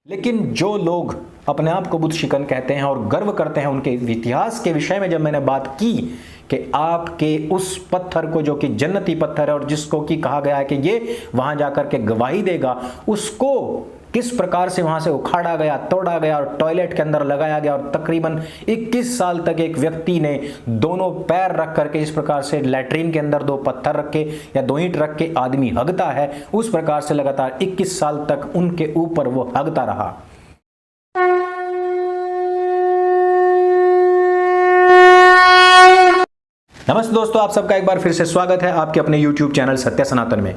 लेकिन जो लोग अपने आप को बुत शिकन कहते हैं और गर्व करते हैं उनके इतिहास के विषय में जब मैंने बात की कि आपके उस पत्थर को जो कि जन्नती पत्थर है और जिसको कि कहा गया है कि ये वहां जाकर के गवाही देगा, उसको किस प्रकार से वहां से उखाड़ा गया, तोड़ा गया और टॉयलेट के अंदर लगाया गया और तकरीबन 21 साल तक एक व्यक्ति ने दोनों पैर रख करके, इस प्रकार से लैट्रीन के अंदर दो पत्थर रख के या दो ईंट रख के आदमी हगता है, उस प्रकार से लगातार 21 साल तक उनके ऊपर वो हगता रहा। नमस्ते दोस्तों, आप सबका एक बार फिर से स्वागत है आपके अपने YouTube चैनल सत्य सनातन में।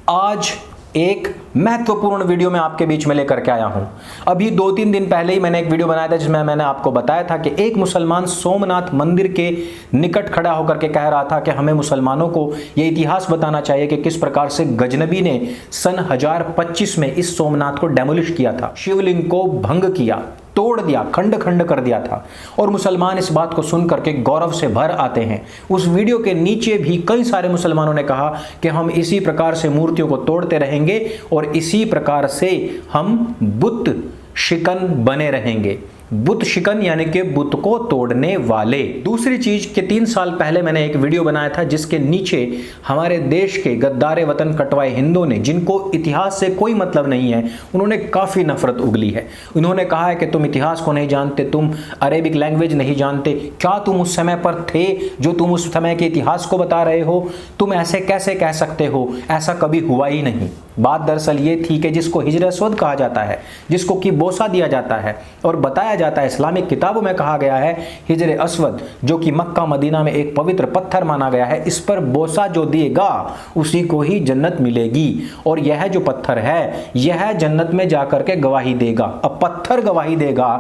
आज एक महत्वपूर्ण वीडियो में आपके बीच में लेकर के आया हूं। अभी 2-3 दिन पहले ही मैंने एक वीडियो बनाया था जिसमें मैंने आपको बताया था कि एक मुसलमान सोमनाथ मंदिर के निकट खड़ा होकर के कह रहा था कि हमें मुसलमानों को यह इतिहास बताना चाहिए कि किस प्रकार से गजनबी ने सन 1025 में इस सोमनाथ को डेमोलिश किया था, शिवलिंग को भंग किया, तोड़ दिया, खंड खंड कर दिया था। और मुसलमान इस बात को सुन करके गौरव से भर आते हैं। उस वीडियो के नीचे भी कई सारे मुसलमानों ने कहा कि हम इसी प्रकार से मूर्तियों को तोड़ते रहेंगे और इसी प्रकार से हम बुत शिकन बने रहेंगे। बुत शिकन यानी कि बुत को तोड़ने वाले। दूसरी चीज कि 3 साल पहले मैंने एक वीडियो बनाया था जिसके नीचे हमारे देश के गद्दारे वतन कटवाए हिंदुओं ने, जिनको इतिहास से कोई मतलब नहीं है, उन्होंने काफी नफरत उगली है। उन्होंने कहा है कि तुम इतिहास को नहीं जानते, तुम अरेबिक लैंग्वेज नहीं जानते, क्या तुम उस समय पर थे जो तुम उस समय के इतिहास को बता रहे हो? तुम ऐसे कैसे कह सकते हो? ऐसा कभी हुआ ही नहीं। बात दरअसल ये थी कि जिसको हिजर अस्वद कहा जाता है, जिसको कि बोसा दिया जाता है और बताया जाता है, इस्लामिक किताबों में कहा गया है हिजर अस्वद जो कि मक्का मदीना में एक पवित्र पत्थर माना गया है, इस पर बोसा जो देगा उसी को ही जन्नत मिलेगी। और यह जो पत्थर है यह जन्नत में जाकर के गवाही देगा। अब पत्थर गवाही देगा,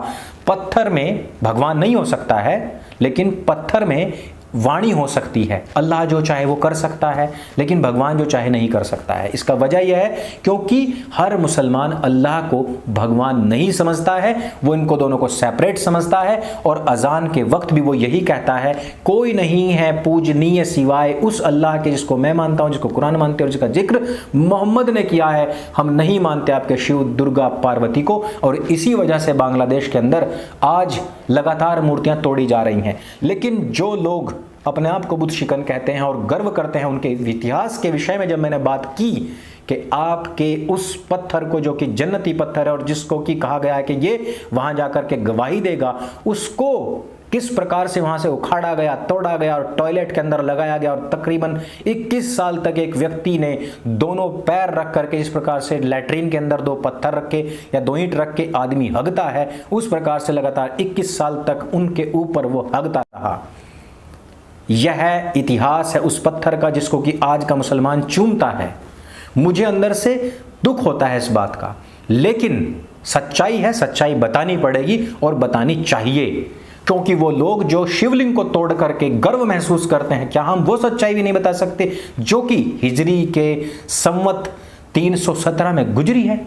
पत्थर में भगवान नहीं हो सकता है लेकिन पत्थर में वाणी हो सकती है। अल्लाह जो चाहे वो कर सकता है लेकिन भगवान जो चाहे नहीं कर सकता है। इसका वजह यह है क्योंकि हर मुसलमान अल्लाह को भगवान नहीं समझता है, वो इनको दोनों को सेपरेट समझता है। और अजान के वक्त भी वो यही कहता है, कोई नहीं है पूजनीय सिवाय उस अल्लाह के जिसको मैं मानता हूं, जिसको कुरान मानते हैं और जिसका जिक्र मोहम्मद ने किया है। हम नहीं मानते आपके शिव, दुर्गा, पार्वती को। और इसी वजह से बांग्लादेश के अंदर आज लगातार मूर्तियां तोड़ी जा रही हैं। लेकिन जो लोग अपने आप को बुत शिकन कहते हैं और गर्व करते हैं उनके इतिहास के विषय में जब मैंने बात की कि आपके उस पत्थर को जो कि जन्नती पत्थर है और जिसको कि कहा गया है कि ये वहां जाकर के गवाही देगा, उसको किस प्रकार से वहां से उखाड़ा गया, तोड़ा गया और टॉयलेट के अंदर लगाया गया और तकरीबन 21 साल तक एक व्यक्ति ने दोनों पैर रख करके, इस प्रकार से लैट्रीन के अंदर दो पत्थर रख के या दो ईंट रख के आदमी हगता है, उस प्रकार से लगातार 21 साल तक उनके ऊपर वो हगता रहा। यह इतिहास है उस पत्थर का जिसको कि आज का मुसलमान चूमता है। मुझे अंदर से दुख होता है इस बात का, लेकिन सच्चाई है, सच्चाई बतानी पड़ेगी और बतानी चाहिए। क्योंकि वो लोग जो शिवलिंग को तोड़ करके गर्व महसूस करते हैं, क्या हम वो सच्चाई भी नहीं बता सकते जो कि हिजरी के संवत 317 में गुजरी है?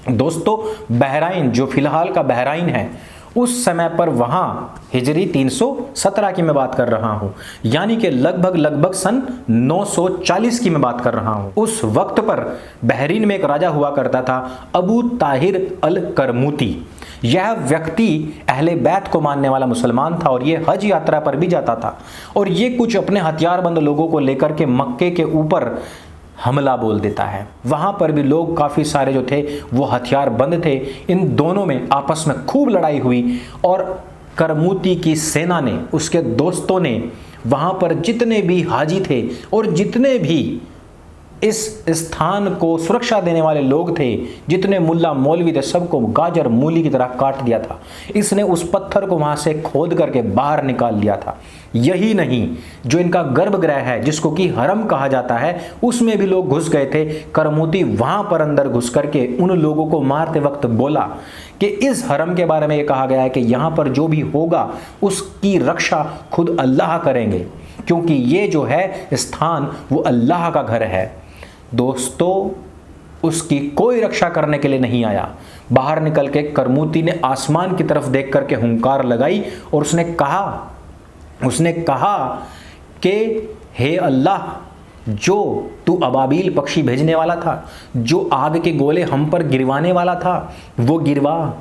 दोस्तों, बहराइन जो फिलहाल का बहराइन है, उस समय पर वहां हिजरी 317 की मैं बात कर रहा हूं, यानी कि लगभग सन 940 की मैं बात कर रहा हूं। उस वक्त पर बहरीन में एक राजा हुआ करता था, अबू ताहिर अल करमूती। यह व्यक्ति अहले बैत को मानने वाला मुसलमान था और यह हज यात्रा पर भी जाता था। और ये कुछ अपने हथियारबंद लोगों को लेकर के मक्के के ऊपर हमला बोल देता है। वहां पर भी लोग काफी सारे जो थे वो हथियार बंद थे। इन दोनों में आपस में खूब लड़ाई हुई और करमूती की सेना ने, उसके दोस्तों ने, वहां पर जितने भी हाजी थे और जितने भी इस स्थान को सुरक्षा देने वाले लोग थे, जितने मुल्ला मौलवी थे, सबको गाजर मूली की तरह काट दिया था। इसने उस पत्थर को वहां से खोद करके बाहर निकाल लिया था। यही नहीं, जो इनका गर्भगृह है जिसको कि हरम कहा जाता है, उसमें भी लोग घुस गए थे। करमूती वहां पर अंदर घुस करके उन लोगों को मारते वक्त बोला कि इस हरम के बारे में यह कहा गया है कि यहां पर जो भी होगा उसकी रक्षा खुद अल्लाह करेंगे, क्योंकि ये जो है स्थान वो अल्लाह का घर है। दोस्तों, उसकी कोई रक्षा करने के लिए नहीं आया। बाहर निकल के करमूती ने आसमान की तरफ देख करके हुंकार लगाई और उसने कहा कि हे अल्लाह, जो तू अबाबील पक्षी भेजने वाला था, जो आग के गोले हम पर गिरवाने वाला था, वो गिरवा।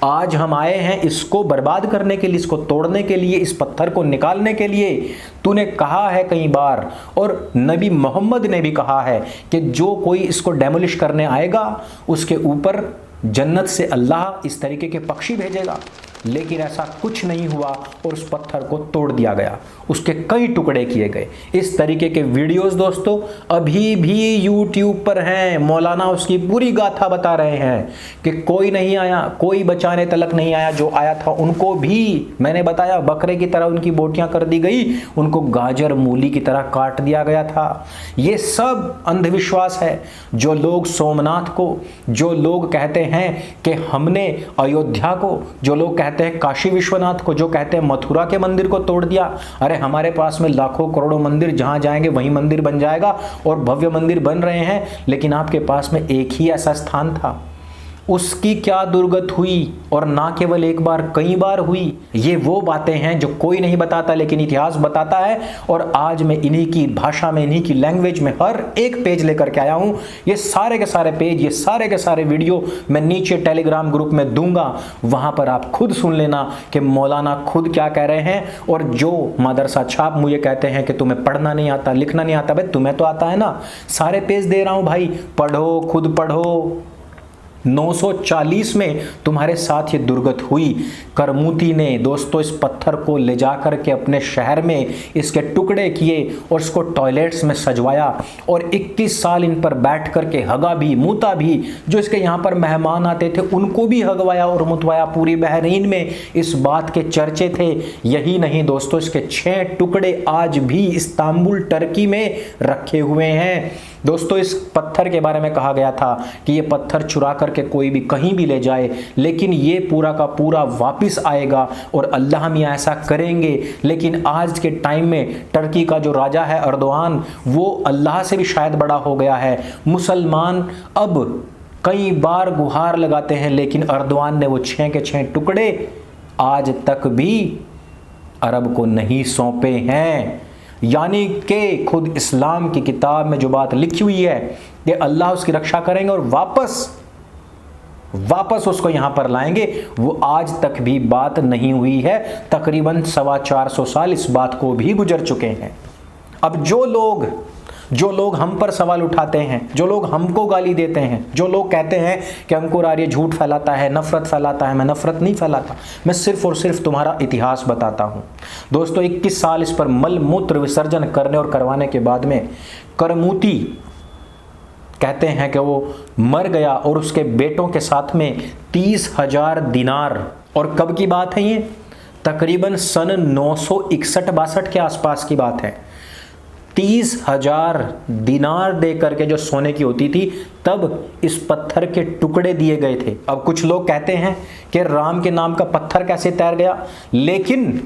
आज हम आए हैं इसको बर्बाद करने के लिए, इसको तोड़ने के लिए, इस पत्थर को निकालने के लिए। तूने कहा है कई बार, और नबी मोहम्मद ने भी कहा है कि जो कोई इसको डेमोलिश करने आएगा उसके ऊपर जन्नत से अल्लाह इस तरीके के पक्षी भेजेगा। लेकिन ऐसा कुछ नहीं हुआ और उस पत्थर को तोड़ दिया गया, उसके कई टुकड़े किए गए। इस तरीके के वीडियोस दोस्तों अभी भी यूट्यूब पर हैं। मौलाना उसकी पूरी गाथा बता रहे हैं कि कोई नहीं आया, कोई बचाने तलक नहीं आया, जो आया था उनको भी मैंने बताया बकरे की तरह उनकी बोटियां कर दी गई, उनको गाजर मूली की तरह काट दिया गया था। ये सब अंधविश्वास है। जो लोग सोमनाथ को, जो लोग कहते हैं कि हमने अयोध्या को, जो लोग कहते हैं काशी विश्वनाथ को, जो कहते हैं मथुरा के मंदिर को तोड़ दिया, अरे हमारे पास में लाखों करोड़ों मंदिर, जहां जाएंगे वहीं मंदिर बन जाएगा और भव्य मंदिर बन रहे हैं। लेकिन आपके पास में एक ही ऐसा स्थान था, उसकी क्या दुर्गत हुई, और ना केवल एक बार कई बार हुई। ये वो बातें हैं जो कोई नहीं बताता लेकिन इतिहास बताता है। और आज मैं इन्हीं की भाषा में, इन्हीं की लैंग्वेज में हर एक पेज लेकर के आया हूं। ये सारे के सारे पेज, ये सारे के सारे वीडियो मैं नीचे टेलीग्राम ग्रुप में दूंगा, वहां पर आप खुद सुन लेना कि मौलाना खुद क्या कह रहे हैं। और जो मदरसा छाप मुझे कहते हैं कि तुम्हें पढ़ना नहीं आता, लिखना नहीं आता, भाई तुम्हें तो आता है ना। सारे पेज दे रहा हूं भाई, पढ़ो, खुद पढ़ो। 940 में तुम्हारे साथ ये दुर्गत हुई। करमूती ने दोस्तों इस पत्थर को ले जाकर के अपने शहर में इसके टुकड़े किए और इसको टॉयलेट्स में सजवाया, और 21 साल इन पर बैठ करके हगा भी, मूता भी। जो इसके यहाँ पर मेहमान आते थे उनको भी हगवाया और मुतवाया। पूरी बहरीन में इस बात के चर्चे थे। यही नहीं दोस्तों, इसके 6 टुकड़े आज भी इस्तांबुल टर्की में रखे हुए हैं। दोस्तों इस पत्थर के बारे में कहा गया था कि ये पत्थर चुरा करके कोई भी कहीं भी ले जाए, लेकिन ये पूरा का पूरा वापस आएगा और अल्लाह मियां ऐसा करेंगे। लेकिन आज के टाइम में टर्की का जो राजा है अर्दोआन, वो अल्लाह से भी शायद बड़ा हो गया है। मुसलमान अब कई बार गुहार लगाते हैं, लेकिन अर्दोआन ने वो 6 के 6 टुकड़े आज तक भी अरब को नहीं सौंपे हैं। यानी कि खुद इस्लाम की किताब में जो बात लिखी हुई है कि अल्लाह उसकी रक्षा करेंगे और वापस उसको यहां पर लाएंगे, वो आज तक भी बात नहीं हुई है। तकरीबन 425 साल इस बात को भी गुजर चुके हैं। अब जो लोग हम पर सवाल उठाते हैं, जो लोग हमको गाली देते हैं, जो लोग कहते हैं कि अंकुर आर्य झूठ फैलाता है, नफरत फैलाता है, मैं नफरत नहीं फैलाता, मैं सिर्फ और सिर्फ तुम्हारा इतिहास बताता हूं। दोस्तों 21 साल इस पर मल मूत्र विसर्जन करने और करवाने के बाद में करमूती कहते हैं कि वो मर गया और उसके बेटों के साथ में 30,000 दिनार, और कब की बात है ये? तकरीबन सन 961-62 के आसपास की बात है। 30,000 दिनार दे करके जो सोने की होती थी, तब इस पत्थर के टुकड़े दिए गए थे। अब कुछ लोग कहते हैं कि राम के नाम का पत्थर कैसे तैर गया, लेकिन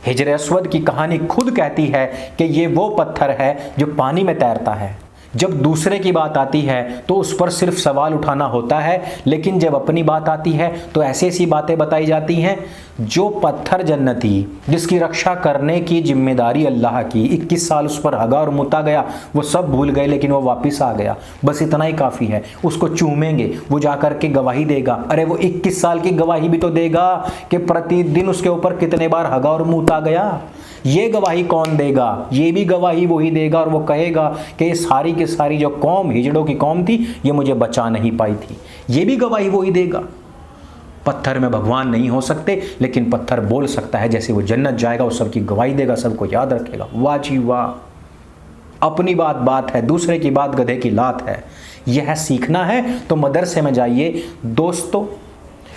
हिजर अस्वद की कहानी खुद कहती है कि ये वो पत्थर है जो पानी में तैरता है। जब दूसरे की बात आती है तो उस पर सिर्फ सवाल उठाना होता है, लेकिन जब अपनी बात आती है तो ऐसी ऐसी बातें बताई जाती हैं। जो पत्थर जन्नती, जिसकी रक्षा करने की जिम्मेदारी अल्लाह की, 21 साल उस पर हगा और मुता गया, वो सब भूल गए लेकिन वो वापस आ गया। बस इतना ही काफ़ी है। उसको चूमेंगे, वो जाकर के गवाही देगा। अरे वो 21 साल की गवाही भी तो देगा कि प्रतिदिन उसके ऊपर कितने बार हगा और मुता गया। ये गवाही कौन देगा? ये भी गवाही वही देगा, और वो कहेगा कि ये सारी की सारी जो कौम, हिजड़ों की कौम थी, ये मुझे बचा नहीं पाई थी। ये भी गवाही वही देगा। पत्थर में भगवान नहीं हो सकते, लेकिन पत्थर बोल सकता है। जैसे वो जन्नत जाएगा, वो सबकी गवाही देगा, सबको याद रखेगा। वाह जी वाह। अपनी बात बात है, दूसरे की बात गधे की लात है। यह सीखना है तो मदरसे में जाइए। दोस्तों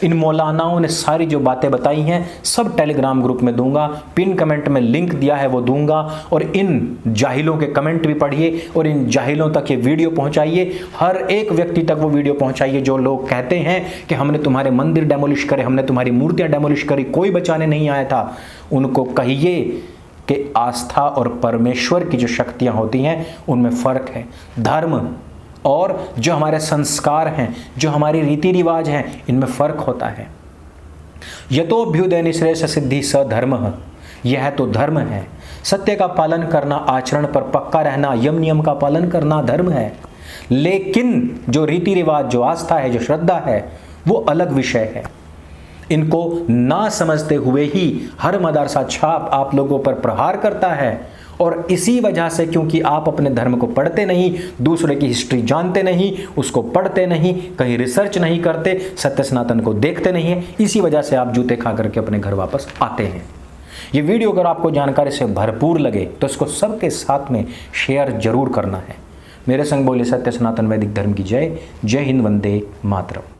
इन मौलानाओं ने सारी जो बातें बताई हैं सब टेलीग्राम ग्रुप में दूंगा, पिन कमेंट में लिंक दिया है वो दूंगा, और इन जाहिलों के कमेंट भी पढ़िए और इन जाहिलों तक ये वीडियो पहुंचाइए। हर एक व्यक्ति तक वो वीडियो पहुंचाइए जो लोग कहते हैं कि हमने तुम्हारे मंदिर डेमोलिश करे, हमने तुम्हारी मूर्तियां डेमोलिश करी, कोई बचाने नहीं आया था। उनको कहिए कि आस्था और परमेश्वर की जो शक्तियां होती हैं उनमें फ़र्क है। धर्म और जो हमारे संस्कार हैं, जो हमारी रीति रिवाज हैं, इनमें फ़र्क होता है। यतो अभ्युदय निश्रेयस सिद्धि स धर्म, यह तो धर्म है। सत्य का पालन करना, आचरण पर पक्का रहना, यम नियम का पालन करना धर्म है। लेकिन जो रीति रिवाज, जो आस्था है, जो श्रद्धा है, वो अलग विषय है। इनको ना समझते हुए ही हर मदरसा छाप आप लोगों पर प्रहार करता है। और इसी वजह से, क्योंकि आप अपने धर्म को पढ़ते नहीं, दूसरे की हिस्ट्री जानते नहीं, उसको पढ़ते नहीं, कहीं रिसर्च नहीं करते, सत्य सनातन को देखते नहीं है, इसी वजह से आप जूते खा करके अपने घर वापस आते हैं। ये वीडियो अगर आपको जानकारी से भरपूर लगे तो इसको सबके साथ में शेयर जरूर करना है। मेरे संग बोले सत्य सनातन वैदिक धर्म की जय। जय हिंद, वंदे मातरम।